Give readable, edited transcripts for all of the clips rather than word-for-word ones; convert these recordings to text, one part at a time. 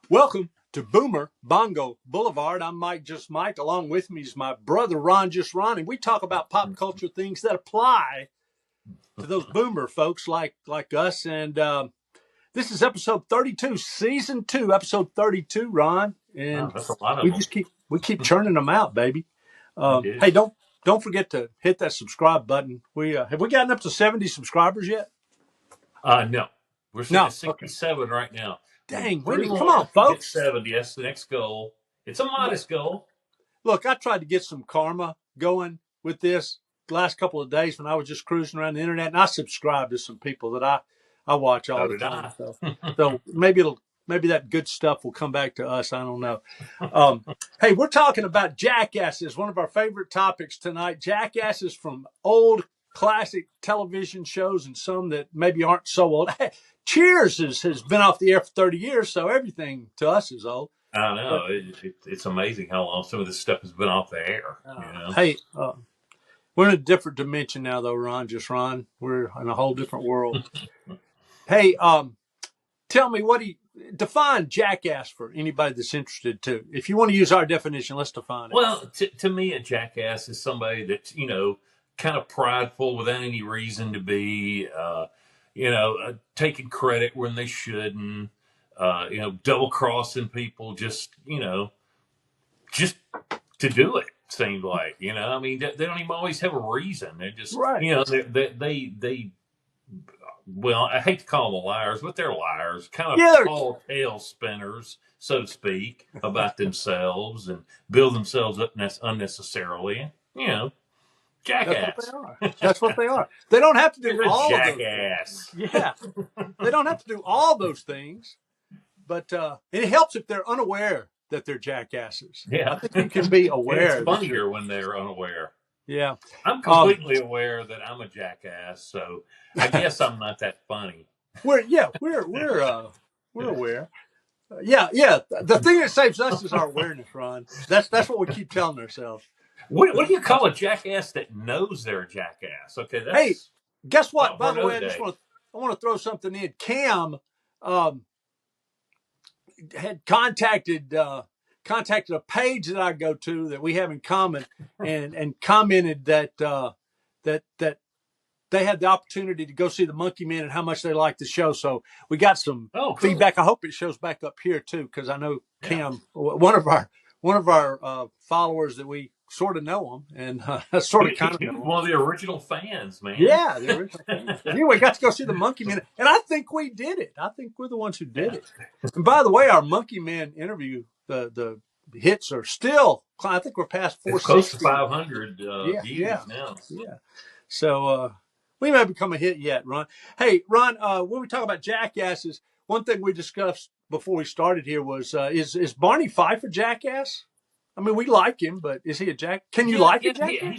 Welcome to Boomer Bongo Boulevard. I'm Mike Just Mike. Along with me is my brother Ron Just Ron, and we talk about pop culture things that apply to those boomer folks like us. And this is episode 32, season 2, episode 32, Ron. Wow, And that's a lot of we them. just keep churning them out, baby. We do. Hey, don't forget to hit that subscribe button. We have we gotten up to 70 subscribers yet? No, we're sitting No. at Okay. 67 right now. Dang, we 3 need. Come on, more, get folks. 70. That's the next goal. It's a modest goal. Look, I tried to get some karma going with this the last couple of days when I was just cruising around the internet, and I subscribed to some people that I watch all So the did time. I. So maybe that good stuff will come back to us. I don't know. Hey, we're talking about Jackasses, one of our favorite topics tonight. Jackasses from old classic television shows and some that maybe aren't so old. Hey, Cheers has been off the air for 30 years, so everything to us is old. I But know. It's amazing how long some of this stuff has been off the air. You know. hey, we're in a different dimension now, though, Ron. We're in a whole different world. Hey, tell me, define jackass for anybody that's interested too. If you want to use our definition, let's define it. Well, to me, a jackass is somebody that's, kind of prideful without any reason to be, taking credit when they shouldn't, double crossing people just to do it. Seemed like, I mean, they don't even always have a reason. They're just, Right. they well, I hate to call them liars, but they're liars, kind of Yeah. tall tale spinners, so to speak, about themselves and build themselves up unnecessarily. That's what they Jackass. are. That's what they are. They don't have to do You're a all of those things. jackass. Yeah. They don't have to do all those things, but it helps if they're unaware that they're jackasses. I Yeah. think you can be And it's aware that you're. funnier when they're unaware. Yeah. I'm Um, completely aware that I'm a jackass, so I guess I'm not that funny. we're aware. Yeah. The thing that saves us is our awareness, Ron. That's what we keep telling ourselves. What do you call a jackass that knows they're a jackass? Okay, Hey, that's guess what? thought By for the way, another day. I want to throw something in. Cam um, had contacted a page that I go to that we have in common, and commented that they had the opportunity to go see the Monkey Men and how much they liked the show. So we got some Oh, cool. feedback. I hope it shows back up here too, because I know Yeah. Cam, one of our followers that we sort of know him and sort of kind of He was know him. one of the original fans, man. Yeah, the original fans. But anyway, got to go see the Monkey Men, and I think we did it. I think we're the ones who did Yeah. it. And by the way, our Monkey Men interview, the hits are still. I think we're past It's close to 460. 500 views now. Yeah. So we may become a hit yet, Ron. Hey, Ron, when we talk about jackasses, one thing we discussed before we started here was is Barney Fife a jackass? I mean, we like him, but is he a jack? Can you Yeah, like a yeah, jackass?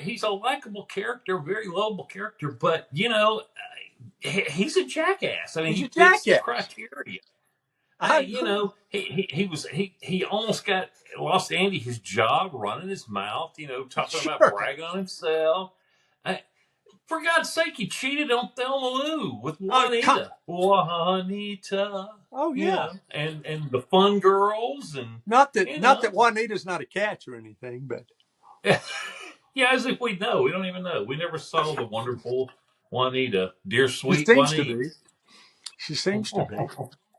he's a likable character, very lovable character, but he's a jackass. I mean, He's he a fits the jackass. criteria. I agree. He almost lost Andy his job running his mouth, talking about Sure. bragging on himself. I, for God's sake, he cheated on Thelma Lou with Come. Juanita, Oh yeah. and the Fun Girls, and Not you that know, Juanita's not a catch or anything, but yeah, as if we know. We don't even know. We never saw the wonderful Juanita, dear she sweet seems to Juanita. be. She seems to be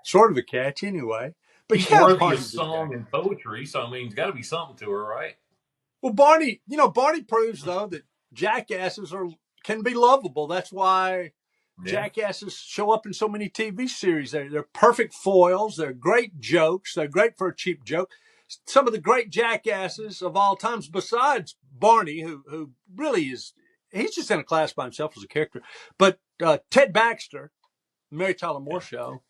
sort of a catch anyway. But She's yeah, worthy of Barney's a song jackass. and poetry, so I mean, it's got to be something to her, right? Well, Barney proves though that jackasses can be lovable. That's why Yeah. jackasses show up in so many TV series. They're perfect foils. They're great jokes. They're great for a cheap joke. Some of the great jackasses of all times, besides Barney, who really he's just in a class by himself as a character. But Ted Baxter, Mary Tyler Moore Show,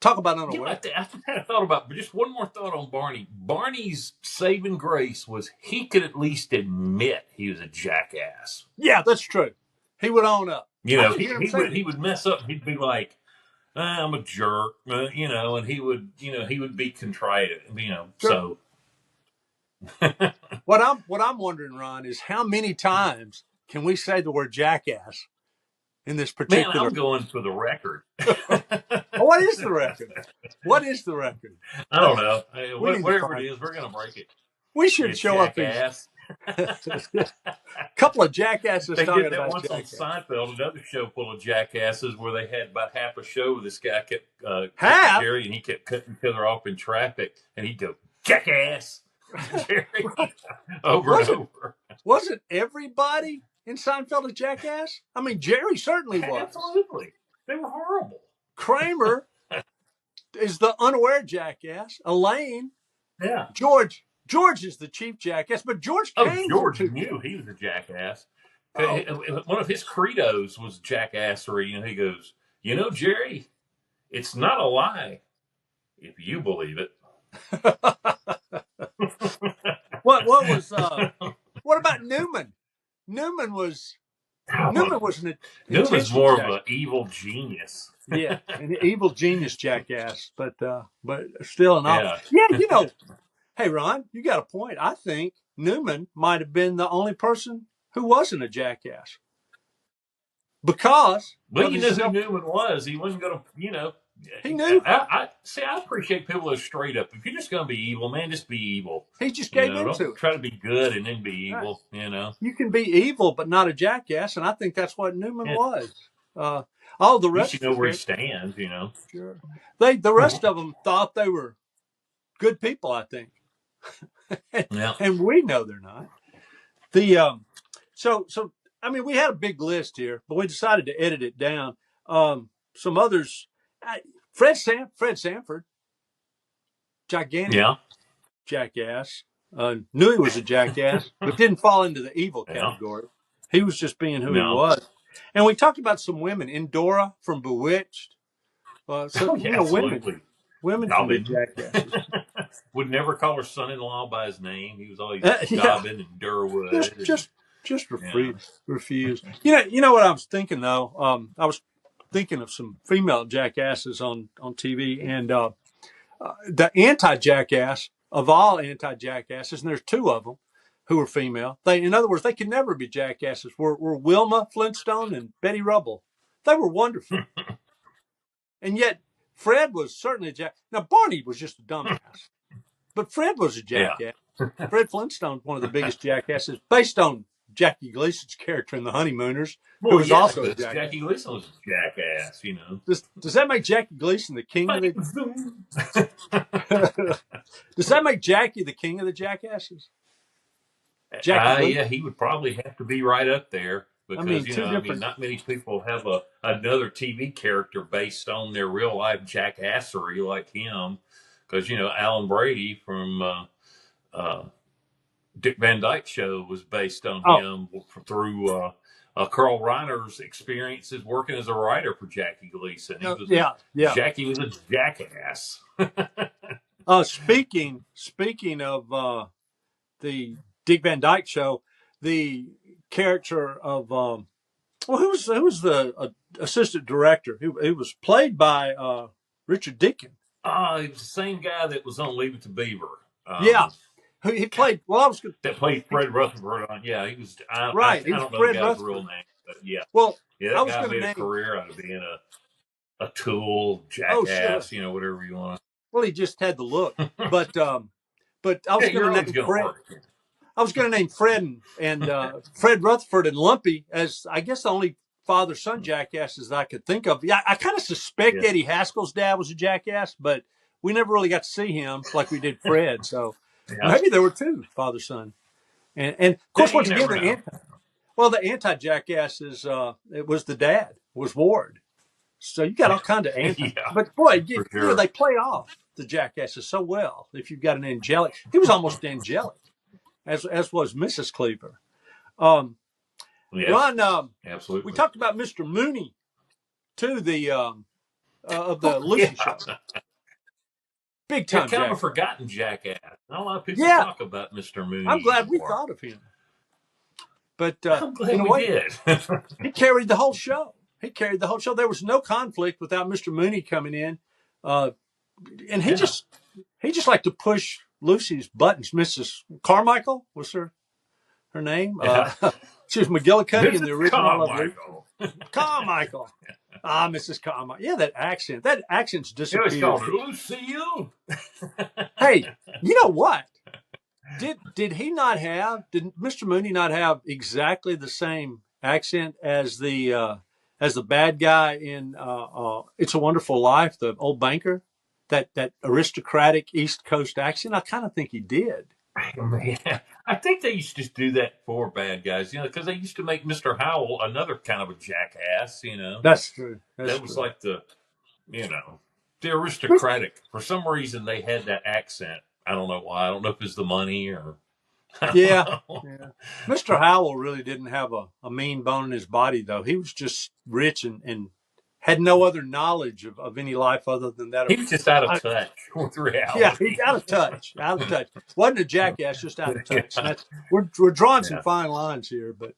talk about unaware. I kind of thought about, but just one more thought on Barney. Barney's saving grace was he could at least admit he was a jackass. Yeah, that's true. He would own up. I didn't hear him say He that. would mess up. He'd be like, I'm a jerk, and he would be contrite, Sure. So What I'm wondering, Ron, is how many times can we say the word jackass in this Man, particular. I'm going for the record. What is the record? What is the record? I don't know. We need to Whatever it find. is, we're going to break it. We should You show up as jackass. a couple of jackasses They talking did that about once on jackass. Seinfeld, another show full of jackasses, where they had about half a show. This guy kept Half? Jerry, and he kept cutting each other off in traffic, and he'd go jackass, Jerry, over and over. Wasn't everybody in Seinfeld a jackass? I mean, Jerry certainly was. Absolutely, they were horrible. Kramer is the unaware jackass. Elaine, Yeah. George is the chief jackass, but George Oh, came George to. knew he was a jackass. Oh. One of his credos was jackassery. He goes, Jerry, it's not a lie if you believe it. What was what about Newman? Newman was an Newman's more of an evil genius. Yeah, an evil genius jackass, but still an Yeah. Yeah, hey Ron, you got a point. I think Newman might have been the only person who wasn't a jackass. Because Well, you know who Newman was. He wasn't going to, He knew. I appreciate people that are straight up. If you're just going to be evil, man, just be evil. He just gave into don't it. Try to be good and then be evil, You can be evil, but not a jackass, and I think that's what Newman was. All the rest, you know where he stands, Sure. The rest of them thought they were good people, I think. And we know they're not. So I mean, we had a big list here, but we decided to edit it down. Some others, Fred Sanford, gigantic jackass. Knew he was a jackass, but didn't fall into the evil category. He was just being who he was. And we talked about some women. Endora from Bewitched. Absolutely. Women can be jackasses. Would never call her son-in-law by his name. He was always Dobbin and Durwood. Just refuse. You know what I was thinking though. I was thinking of some female jackasses on TV, and the anti-jackass of all anti-jackasses, and there's two of them who are female. In other words, they could never be jackasses. Were Wilma Flintstone and Betty Rubble. They were wonderful, and yet Fred was certainly a jackass. Now Barney was just a dumbass, but Fred was a jackass. Fred Flintstone, one of the biggest jackasses, based on Jackie Gleason's character in The Honeymooners, who was also a jackass. Jackie Gleason was a jackass, Does that make Jackie Gleason the king of the? Does that make Jackie the king of the jackasses? Yeah, he would probably have to be right up there because not many people have another TV character based on their real life jackassery like him. Because Alan Brady from Dick Van Dyke Show was based on him through Carl Reiner's experiences working as a writer for Jackie Gleason. Jackie was a jackass. Speaking of the Dick Van Dyke Show, the character of who was the assistant director? He was played by Richard Deacon. He was the same guy that was on Leave It to Beaver. He played. That played Fred Rutherford on. Yeah, he was. I don't know the guy's real name, but that guy made a career out of being a tool, jackass, whatever you want. Well, he just had the look, but I was going to name Fred. I was going to name Fred and Fred Rutherford and Lumpy as, I guess, the only father-son jackasses I could think of. Yeah, I kind of suspect Eddie Haskell's dad was a jackass, but we never really got to see him like we did Fred. So maybe there were two father-son. And of course, once again, the anti-jackasses, it was the dad, was Ward. So you got all kinds of anti. But boy, they play off the jackasses so well. If you've got an angelic, he was almost angelic, as was Mrs. Cleaver. Ron, absolutely. We talked about Mr. Mooney, too, of the Lucy Show. Big time, kind of a forgotten jackass. Not a lot of people talk about Mr. Mooney. I'm glad we thought of him. But I'm glad we did. He carried the whole show. There was no conflict without Mr. Mooney coming in, and he just liked to push Lucy's buttons. Mrs. Carmichael was her name. She was McGillicuddy in the original. Carmichael. Carmichael. Ah, Mrs. Carmichael. Yeah, that accent. That accent's He always disappeared. called her Lucille. Hey, you know what? Did he not have? Did Mr. Mooney not have exactly the same accent as the bad guy in It's a Wonderful Life, the old banker? That aristocratic East Coast accent. I kind of think he did. Yeah, I think they used to just do that for bad guys, because they used to make Mr. Howell another kind of a jackass. That's true. That's That was true. like you know, the aristocratic. For some reason, they had that accent. I don't know why. I don't know if it's the money or I don't Yeah, know. yeah. Mr. Howell really didn't have a mean bone in his body, though. He was just rich and had no other knowledge of any life other than that He of. was just out of I, touch with yeah, he's reality. out of touch. Out of touch. Wasn't a jackass, just out of touch. And Yeah, that's we're drawing some yeah. fine lines here. But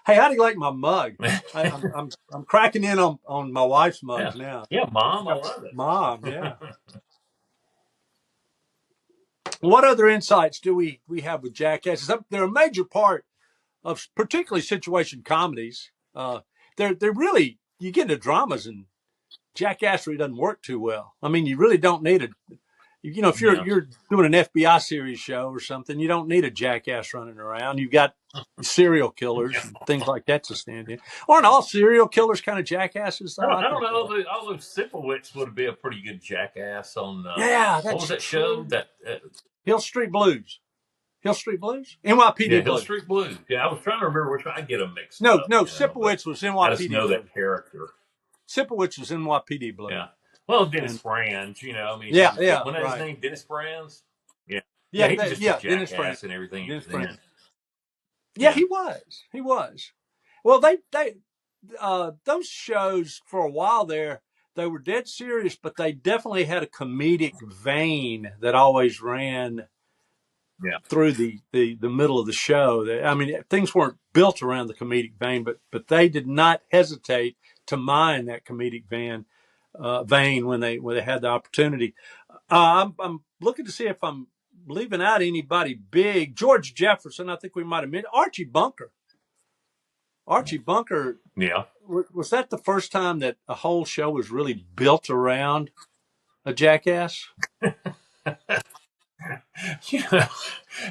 hey, how do you like my mug? I'm cracking in on my wife's Yeah, mugs now. yeah, Mom, I Yeah. love Mom, it. yeah. What other insights do we have with jackasses? They're a major part of particularly situation comedies. They're really, you get into dramas and jackassery doesn't work too well. I mean, you really don't need if you're Yeah, you're doing an FBI series show or something, you don't need a jackass running around. You've got serial killers yeah. and things like that to stand in. Aren't all serial killers kind of jackasses though? I I don't think they know. are. Although Sipowicz would be a pretty good jackass on Yeah, what was that's that show? true. That Hill Street Blues. Hill Street Blues? NYPD Yeah, Hill Blues. Street Blues. Yeah, I was trying to remember which one. I get them mixed No, up, no, but Sipowicz was I just NYPD know Blue. that character. Sipowicz was NYPD Blue. Yeah. Well, Dennis And Franz, I mean, yeah, yeah, when that his right. name, Dennis Franz? Yeah. Yeah, Yeah, he was just a Dennis Frank. jackass and everything he Dennis was in. Frank. Yeah, Yeah. he was. He was. Well, they those shows for a while there, they were dead serious, but they definitely had a comedic vein that always ran Yeah. through the middle of the show. I mean, things weren't built around the comedic vein, but they did not hesitate to mine that comedic vein when they had the opportunity. I'm looking to see if I'm leaving out anybody big. George Jefferson, I think we might have mentioned. Archie Bunker. Archie Bunker, Yeah. was that the first time that a whole show was really built around a jackass? You know,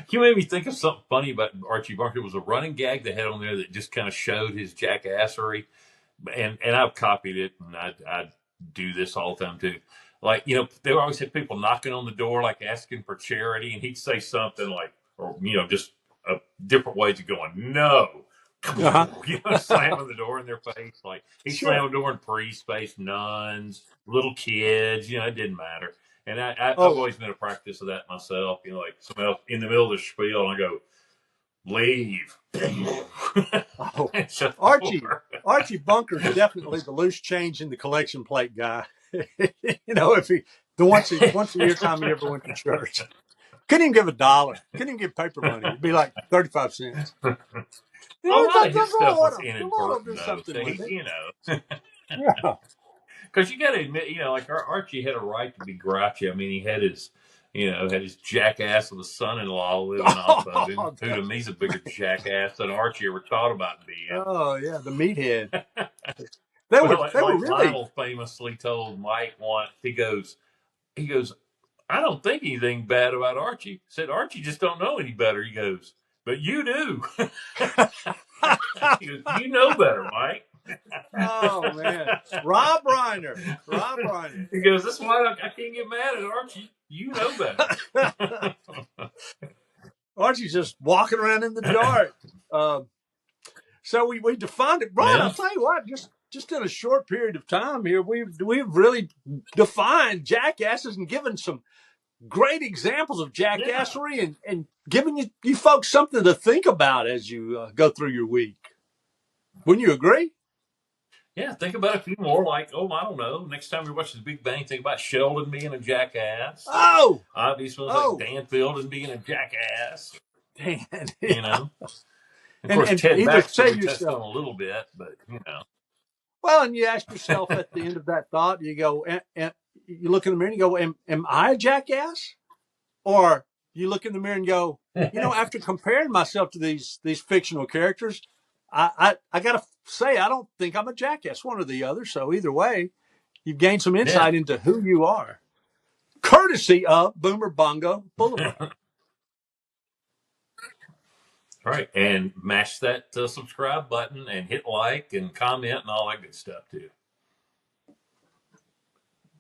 you made me think of something funny about Archie Bunker. It was a running gag they had on there that just kind of showed his jackassery. And I've copied it, and I do this all the time too. Like they always had people knocking on the door, like asking for charity, and he'd say something like, or just a different ways of going, no, Uh-huh. slamming the door in their face. Like he Sure. slammed the door in priest face, nuns, little kids. It didn't matter. And I've Oh, always been a practice of that myself. Like somebody else in the middle of the spiel, and I go, leave. oh, And shut the Archie. door. Archie Bunker's definitely the loose change in the collection plate guy. If he the once a year time he ever went to church. Couldn't even give $1. Couldn't even give paper money. It'd be like 35 cents. A lot of his That's stuff was the Lord will inadvertent, do though. something So with it. Yeah. because you got to admit, like Archie had a right to be grouchy. I mean, he had his jackass of a son-in-law living off of him, Oh, who to me is a bigger jackass than Archie ever thought about being. oh yeah, the meathead. They were Well, they were like really. Lionel famously told Mike once, he goes, I don't think anything bad about Archie. Said Archie just don't know any better. He goes, but you do. He goes, you know better, Mike. Oh man, Rob Reiner. Rob Reiner. He goes, that's why I can't get mad at Archie. You know better. Archie's just walking around in the dark. So we defined it, Brian. Yeah. I'll tell you what, just in a short period of time here, we've really defined jackasses and given some great examples of Yeah. jackassery and giving you folks something to think about as you go through your week. Wouldn't you agree? Yeah, think about a few more. Like, I don't know. Next time you watch The Big Bang, think about Sheldon being a jackass. Oh, Obviously, like Dan Fielden being a jackass. Dan. You know. Of and course, and Ted either Baxter say we touched on yourself, a little bit, but well, and you ask yourself at the end of that thought, you go, you look in the mirror and you go, am I a jackass? Or you look in the mirror and go, after comparing myself to these fictional characters, I got a say I don't think I'm a jackass, one or the other. So either way, you've gained some Yeah. insight into who you are, courtesy of Boomer Bongo Boulevard. All right. And mash that subscribe button and hit like and comment and all that good stuff too.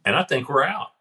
And I think we're out.